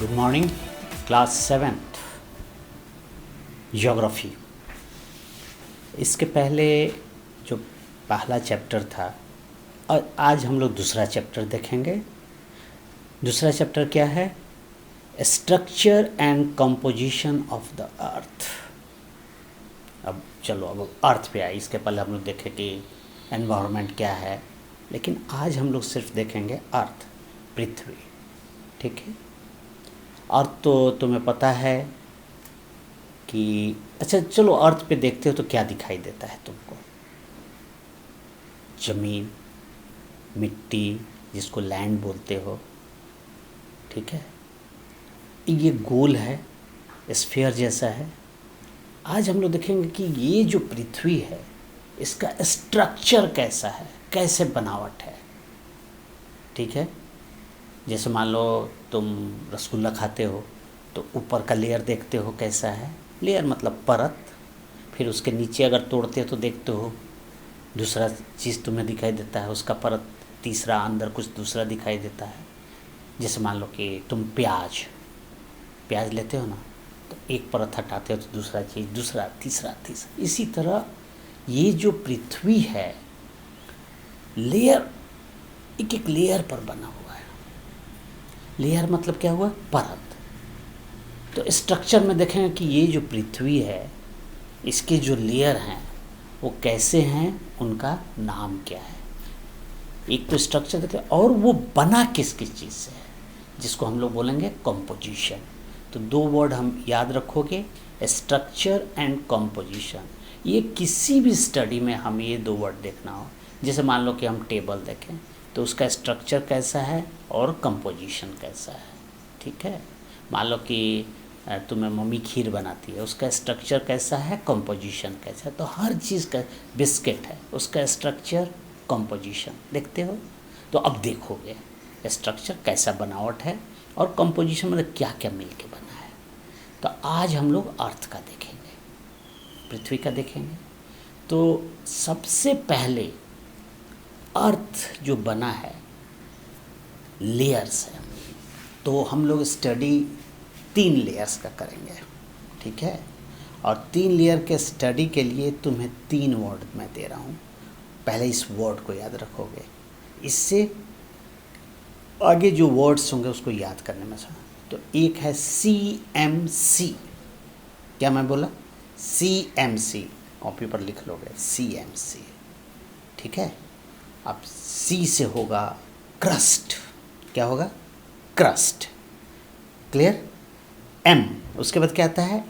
Good morning class 7th geography. इसके पहले जो पहला चैप्टर था और आज हम लोग दूसरा चैप्टर देखेंगे। दूसरा चैप्टर क्या है? Structure and composition of the earth. अब चलो अब अर्थ पे आए। इसके पहले हम लोग देखें कि एनवायरनमेंट क्या है, लेकिन आज हम लोग सिर्फ देखेंगे अर्थ, पृथ्वी। ठीक है। अर्थ तो तुम्हें पता है कि अच्छा चलो अर्थ पे देखते हो तो क्या दिखाई देता है तुमको? ज़मीन, मिट्टी, जिसको लैंड बोलते हो। ठीक है। ये गोल है, स्फीयर जैसा है। आज हम लोग देखेंगे कि ये जो पृथ्वी है इसका स्ट्रक्चर कैसा है, कैसे बनावट है। ठीक है। जैसे मान लो तुम रसगुल्ला खाते हो तो ऊपर का लेयर देखते हो कैसा है, लेयर मतलब परत। फिर उसके नीचे अगर तोड़ते हो तो देखते हो दूसरा चीज़ तुम्हें दिखाई देता है, उसका परत तीसरा, अंदर कुछ दूसरा दिखाई देता है। जैसे मान लो कि तुम प्याज लेते हो ना, तो एक परत हटाते हो तो दूसरा चीज़, दूसरा, तीसरा। इसी तरह ये जो पृथ्वी है लेयर, एक एक लेयर पर बना हुआ है। लेयर मतलब क्या हुआ? परत। तो स्ट्रक्चर में देखेंगे कि ये जो पृथ्वी है इसके जो लेयर हैं वो कैसे हैं, उनका नाम क्या है। एक तो स्ट्रक्चर देखें और वो बना किस किस चीज़ से है, जिसको हम लोग बोलेंगे कंपोजिशन। तो दो वर्ड हम याद रखोगे, स्ट्रक्चर एंड कंपोजिशन। ये किसी भी स्टडी में हम ये दो वर्ड देखना हो। जैसे मान लो कि हम टेबल देखें तो उसका स्ट्रक्चर कैसा है और कंपोजिशन कैसा है। ठीक है। मान लो कि तुम्हें मम्मी खीर बनाती है, उसका स्ट्रक्चर कैसा है, कंपोजिशन कैसा है। तो हर चीज़ का, बिस्किट है उसका स्ट्रक्चर, कंपोजिशन देखते हो। तो अब देखोगे स्ट्रक्चर कैसा बनावट है और कंपोजिशन मतलब क्या क्या मिल के बना है। तो आज हम लोग अर्थ का देखेंगे, पृथ्वी का देखेंगे। तो सबसे पहले अर्थ जो बना है लेयर्स है। तो हम लोग स्टडी 3 लेयर्स का करेंगे। ठीक है। और 3 लेयर के स्टडी के लिए तुम्हें 3 वर्ड मैं दे रहा हूँ। पहले इस वर्ड को याद रखोगे, इससे आगे जो वर्ड्स होंगे उसको याद करने में आसान। तो एक है CMC। क्या मैं बोला? CMC। कॉपी पर लिख लोगे CMC। ठीक है। अब C से होगा क्रस्ट। क्या होगा? क्रस्ट। क्लियर? M, उसके बाद क्या आता है?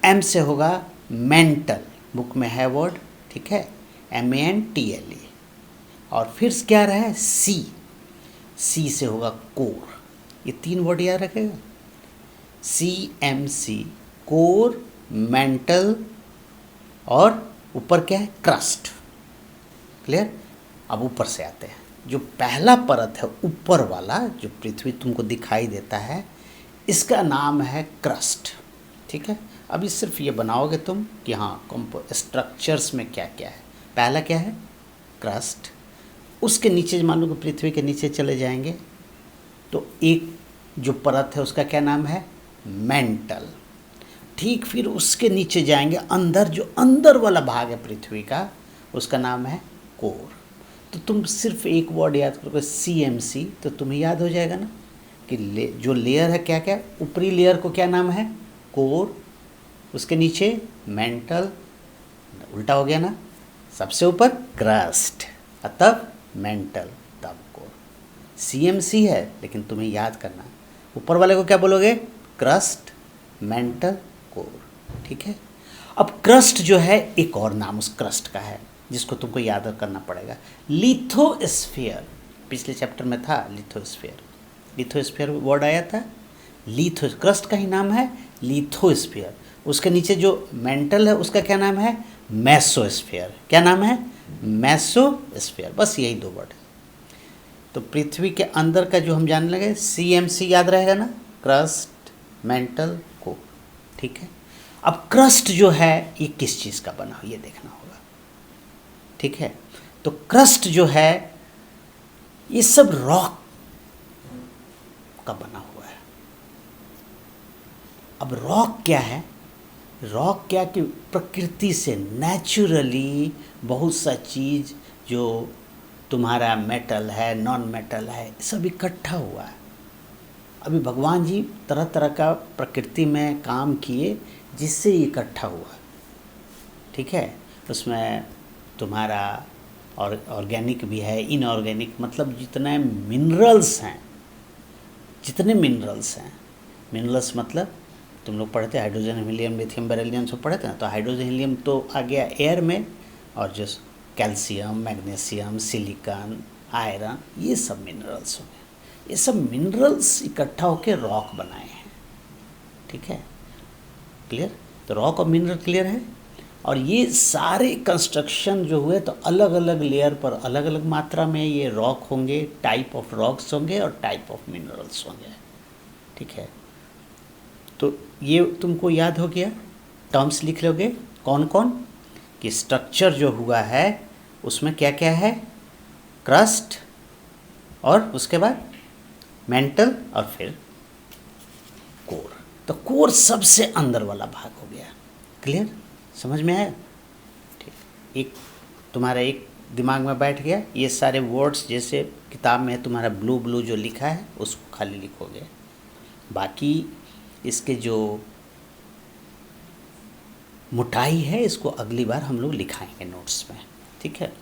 M से होगा मेंटल। बुक में है वर्ड। ठीक है। MENTLE। और फिर क्या रहा है? C से होगा कोर। ये 3 वर्ड याद रखेगा, CMC, कोर, मेंटल और ऊपर क्या है? क्रस्ट। क्लियर? अब ऊपर से आते हैं। जो पहला परत है ऊपर वाला, जो पृथ्वी तुमको दिखाई देता है, इसका नाम है क्रस्ट। ठीक है। अभी सिर्फ ये बनाओगे तुम कि हाँ स्ट्रक्चर्स में क्या क्या है। पहला क्या है? क्रस्ट। उसके नीचे मान लो कि पृथ्वी के नीचे चले जाएंगे तो एक जो परत है उसका क्या नाम है? मेंटल। ठीक। फिर उसके नीचे जाएंगे, अंदर जो अंदर वाला भाग है पृथ्वी का, उसका नाम है कोर। तो तुम सिर्फ एक वर्ड याद करोगे CMC, तो तुम्हें याद हो जाएगा ना कि जो लेयर है क्या क्या, ऊपरी लेयर को क्या नाम है? कोर। उसके नीचे मेंटल, उल्टा हो गया ना, सबसे ऊपर क्रस्ट, तब मेंटल, तब कोर। CMC है लेकिन तुम्हें याद करना, ऊपर वाले को क्या बोलोगे? Crust, mental, core. ठीक है। अब क्रस्ट जो है, एक और नाम उस क्रस्ट का है जिसको तुमको याद करना पड़ेगा, लिथोस्फीयर। पिछले चैप्टर में था लिथोस्फीयर। लिथोस्फीयर वर्ड आया था। क्रस्ट का ही नाम है लिथोस्फीयर। उसके नीचे जो मेंटल है उसका क्या नाम है? मेसोस्फीयर। क्या नाम है? मेसोस्फीयर। बस यही 2 वर्ड है। तो पृथ्वी के अंदर का जो हम जानने लगे, CMC याद रहेगा ना, क्रस्ट, मेंटल, कोर। ठीक है। अब क्रस्ट जो है ये किस चीज़ का बना हो ये देखना होगा। ठीक है। तो क्रस्ट जो है ये सब रॉक का बना हुआ है। अब रॉक क्या है? रॉक क्या कि प्रकृति से नेचुरली बहुत सा चीज़ जो तुम्हारा मेटल है, नॉन मेटल है, सब इकट्ठा हुआ है। अभी भगवान जी तरह तरह का प्रकृति में काम किए जिससे ये इकट्ठा हुआ, ठीक है। उसमें तुम्हारा और ऑर्गेनिक भी है, इनऑर्गेनिक, मतलब जितने मिनरल्स हैं, मिनरल्स मतलब तुम लोग पढ़ते हाइड्रोजन, हीलियम, लिथियम, बेरिलियम सब पढ़ते हैं। तो हाइड्रोजन हीलियम तो आ गया एयर में, और जो कैल्शियम, मैग्नीशियम, सिलिकॉन, आयरन, ये सब मिनरल्स हो गए। ये सब मिनरल्स इकट्ठा होकर रॉक बनाए हैं, ठीक है, क्लियर। तो रॉक और मिनरल क्लियर है। और ये सारे कंस्ट्रक्शन जो हुए तो अलग अलग लेयर पर अलग अलग मात्रा में ये रॉक होंगे, टाइप ऑफ रॉक्स होंगे और टाइप ऑफ मिनरल्स होंगे, ठीक है। तो ये तुमको याद हो गया, टर्म्स लिख लोगे कौन कौन, कि स्ट्रक्चर जो हुआ है उसमें क्या क्या है, क्रस्ट, और उसके बाद मेंटल, और फिर कोर। तो कोर सबसे अंदर वाला भाग हो गया, क्लियर, समझ में आया? ठीक, एक तुम्हारा एक दिमाग में बैठ गया। ये सारे वर्ड्स जैसे किताब में तुम्हारा ब्लू ब्लू जो लिखा है उसको खाली लिखोगे, बाकी इसके जो मोटाई है इसको अगली बार हम लोग लिखाएंगे नोट्स में, ठीक है।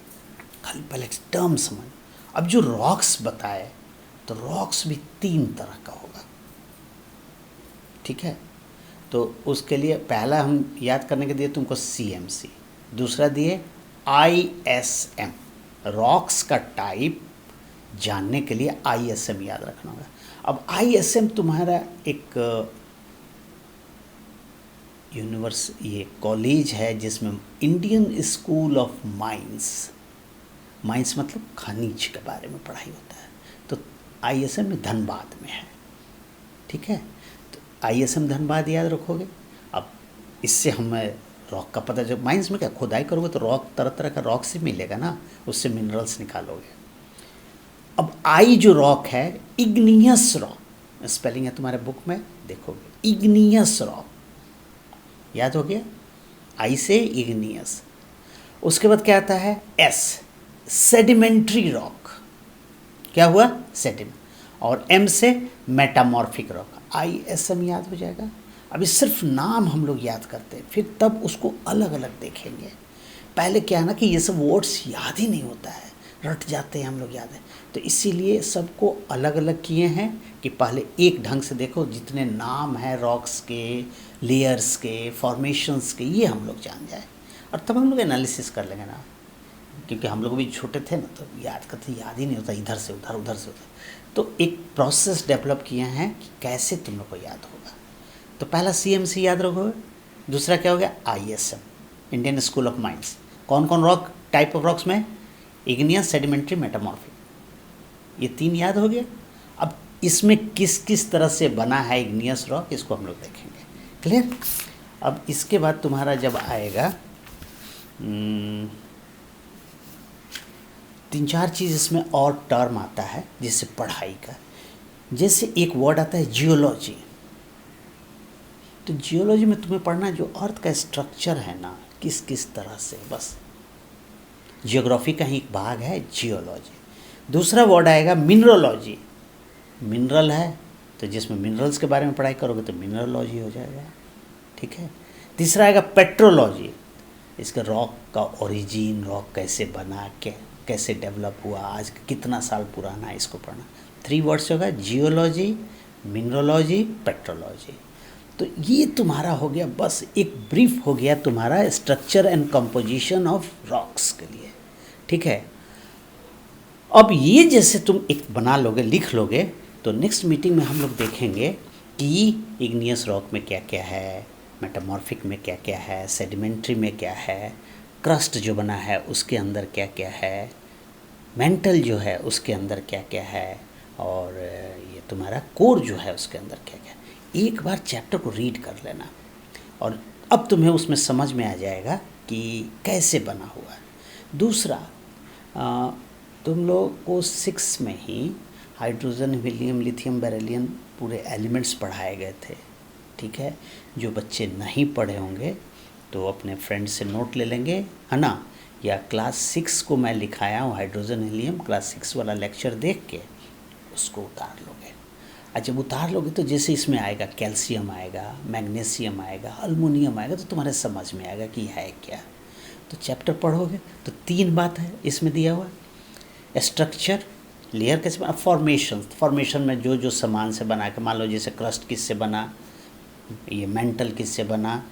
खाली पहले टर्म समझ। अब जो रॉक्स बताए, तो रॉक्स भी 3 तरह का होगा, ठीक है। तो उसके लिए पहला हम याद करने के दिए तुमको CMC, दूसरा दिए ISM, रॉक्स का टाइप जानने के लिए ISM याद रखना होगा। अब ISM तुम्हारा एक ये कॉलेज है जिसमें इंडियन स्कूल ऑफ माइंस मतलब खनिज के बारे में पढ़ाई होता है। तो ISM में धनबाद में है, ठीक है। तो ISM धनबाद याद रखोगे। अब इससे हमें रॉक का पता, जब माइंस में क्या खुदाई करोगे तो रॉक तरह तरह का रॉक से मिलेगा ना, उससे मिनरल्स निकालोगे। अब आई जो रॉक है, इग्नियस रॉक, स्पेलिंग है तुम्हारे बुक में देखोगे, इग्नियस रॉक, याद हो गया, आई से इग्नियस। उसके बाद क्या आता है, S, सेडिमेंट्री रॉक, क्या हुआ, सेडिमेंट, और M से मेटामॉर्फिक रॉक, ISM याद हो जाएगा। अभी सिर्फ नाम हम लोग याद करते हैं, फिर तब उसको अलग अलग देखेंगे। पहले क्या है ना कि ये सब वर्ड्स याद ही नहीं होता है, रट जाते हैं हम लोग, याद है। तो इसीलिए सबको अलग अलग किए हैं कि पहले एक ढंग से देखो, जितने नाम हैं रॉक्स के, लेयर्स के, फॉर्मेशंस के, ये हम लोग जान जाए, और तब हम लोग एनालिसिस कर लेंगे ना। क्योंकि हम लोग भी छोटे थे ना, तो याद करते याद ही नहीं होता, इधर से उधर, उधर से उधर। तो एक प्रोसेस डेवलप किए हैं कि कैसे तुम लोग को याद होगा। तो पहला CMC याद रखोगे, दूसरा क्या हो गया, ISM, Indian school of mines. कौन कौन रॉक, टाइप ऑफ रॉक्स में, इग्नियस, सेडिमेंट्री, मेटामॉर्फिक, ये 3 याद हो गया। अब इसमें किस किस तरह से बना है इग्नियस रॉक, इसको हम लोग देखेंगे, क्लियर। अब इसके बाद तुम्हारा जब आएगा 3-4 चीज़ इसमें और टर्म आता है जैसे पढ़ाई का, जैसे एक वर्ड आता है जियोलॉजी। तो जियोलॉजी में तुम्हें पढ़ना जो अर्थ का स्ट्रक्चर है ना, किस किस तरह से, बस जियोग्राफी का ही एक भाग है जियोलॉजी। दूसरा वर्ड आएगा मिनरोलॉजी, मिनरल है तो जिसमें मिनरल्स के बारे में पढ़ाई करोगे तो मिनरोलॉजी हो जाएगा, ठीक है। तीसरा आएगा पेट्रोलॉजी, इसका रॉक का ओरिजिन, रॉक कैसे बना, कैसे डेवलप हुआ, आज कितना साल पुराना है, इसको पढ़ना। 3 वर्ड्स होगा, जियोलॉजी, मिनरोलॉजी, पेट्रोलॉजी। तो ये तुम्हारा हो गया, बस एक ब्रीफ हो गया तुम्हारा structure and composition of rocks के लिए, ठीक है। अब ये जैसे तुम एक बना लोगे, लिख लोगे, तो नेक्स्ट मीटिंग में हम लोग देखेंगे कि इग्नियस रॉक में क्या क्या है, मेटामॉर्फिक में क्या क्या है, सेडिमेंट्री में क्या है, क्रस्ट जो बना है उसके अंदर क्या क्या है, मेंटल जो है उसके अंदर क्या क्या है, और ये तुम्हारा कोर जो है उसके अंदर क्या क्या है। एक बार चैप्टर को रीड कर लेना, और अब तुम्हें उसमें समझ में आ जाएगा कि कैसे बना हुआ है। दूसरा, तुम लोग को 6 में ही हाइड्रोजन, हीलियम, लिथियम, बेरिलियम पूरे एलिमेंट्स पढ़ाए गए थे, ठीक है। जो बच्चे नहीं पढ़े होंगे तो अपने फ्रेंड से नोट ले लेंगे, है ना, या क्लास 6 को मैं लिखाया हूँ हाइड्रोजन हीलियम, क्लास 6 वाला लेक्चर देख के उसको उतार लोगे। और जब उतार लोगे तो जैसे इसमें आएगा कैल्शियम आएगा, मैग्नीशियम आएगा, अल्मोनियम आएगा, तो तुम्हारे समझ में आएगा कि है क्या। तो चैप्टर पढ़ोगे तो 3 बात है इसमें दिया हुआ, स्ट्रक्चर, लेयर कैसे बना, फॉर्मेशन में जो जो सामान से बना के, मान लो जैसे क्रस्ट किससे बना, ये मेंटल किससे बना,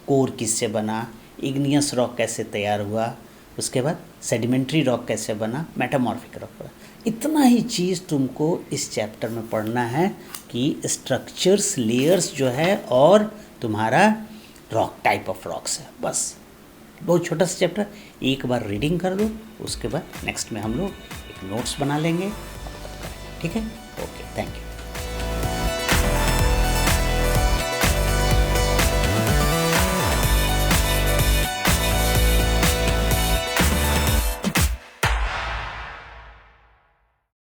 कोर किससे बना, इग्नियस रॉक कैसे तैयार हुआ, उसके बाद सेडिमेंट्री रॉक कैसे बना, मेटामॉर्फिक रॉक बना। इतना ही चीज़ तुमको इस चैप्टर में पढ़ना है कि स्ट्रक्चर्स, लेयर्स जो है, और तुम्हारा रॉक, टाइप ऑफ रॉक्स है, बस। बहुत छोटा सा चैप्टर, एक बार रीडिंग कर लो, उसके बाद नेक्स्ट में हम लोग एक नोट्स बना लेंगे, ठीक है। Okay, thank you.